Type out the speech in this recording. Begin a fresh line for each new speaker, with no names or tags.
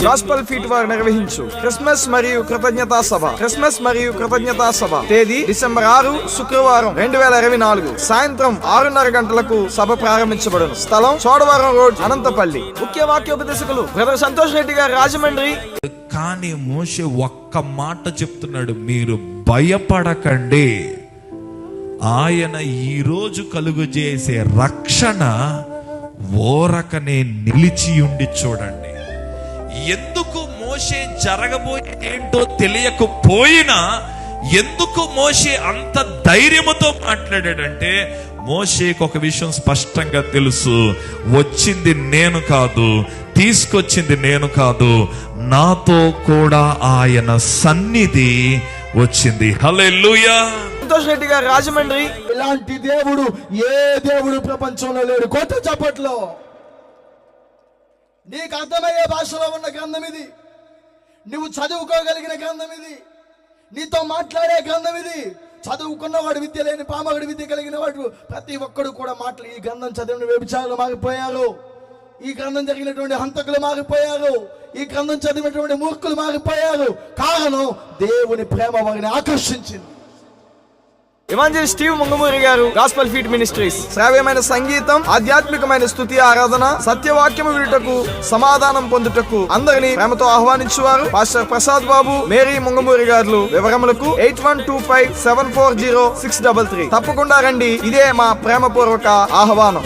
Gospel feet వారు నిర్వహించు Christmas మరియు కృతజ్ఞతా సభ తేదీ డిసెంబర్ 6 శుక్రవారం 2024 సాయంత్రం 6:30 గంటలకు సభ ప్రారంభించబడును. స్థలం చోడవరం రోడ్, అనంతపల్లి. ముఖ్య వాక్యోపదేశకులు బ్రదర్ సంతోష్ రెడ్డి గారు, రాజమండ్రి.
కానీ మోషే ఒక్క మాట చెప్తున్నాడు, మీరు భయపడకండి. ఆయన ఈరోజు కలుగజేసే రక్షణ ఓరకనే నిలిచి ఉండి చూడండి. ఎందుకు మోషే జరగబోయే ఏంటో తెలియకపోయినా ఎందుకు మోషే అంత ధైర్యముతో మాట్లాడాడంటే, మోషేకి ఒక విషయం స్పష్టంగా తెలుసు, వచ్చింది నేను కాదు, తీసుకొచ్చింది నేను కాదు, నాతో కూడా ఆయన సన్నిధి వచ్చింది. హల్లెలూయా.
సంతోష్ రెడ్డి గారు, రాజమండ్రి.
ఇలాంటి దేవుడు ఏ దేవుడు ప్రపంచంలో లేడు. కొత్త చప్పట్లో. నీకు అర్థమయ్యే భాషలో ఉన్న గ్రంథం ఇది, నువ్వు చదువుకోగలిగిన గ్రంథం ఇది, నీతో మాట్లాడే గ్రంథం ఇది. చదువుకున్నవాడు విద్య లేని పామగుడు విద్య కలిగిన వాడు ప్రతి ఒక్కడు కూడా మాటలు. ఈ గ్రంథం చదివిన వ్యభిచారులు మారిపోయారు, ఈ గ్రంథం జరిగినటువంటి హంతకులు మారిపోయారు, ఈ గ్రంథం చదివినటువంటి మూర్ఖులు మారిపోయారు. కారణం దేవుని ప్రేమ వారిని ఆకర్షించింది.
ఎవాంజలిస్ట్ స్టీవ్ ముంగమూరి గారు, గాస్పల్ ఫీట్ మినిస్ట్రీస్. శ్రావ్యమైన సంగీతం, ఆధ్యాత్మికమైన స్తుతి ఆరాధన, సత్యవాక్యము వినుటకు, సమాధానం పొందుటకు అందరినీ ప్రేమతో ఆహ్వానించువారు పాస్టర్ ప్రసాద్ బాబు, మేరీ ముంగమూరి గారు. వివరములకు 8125740633. తప్పకుండా రండి. ఇదే మా ప్రేమపూర్వక ఆహ్వానం.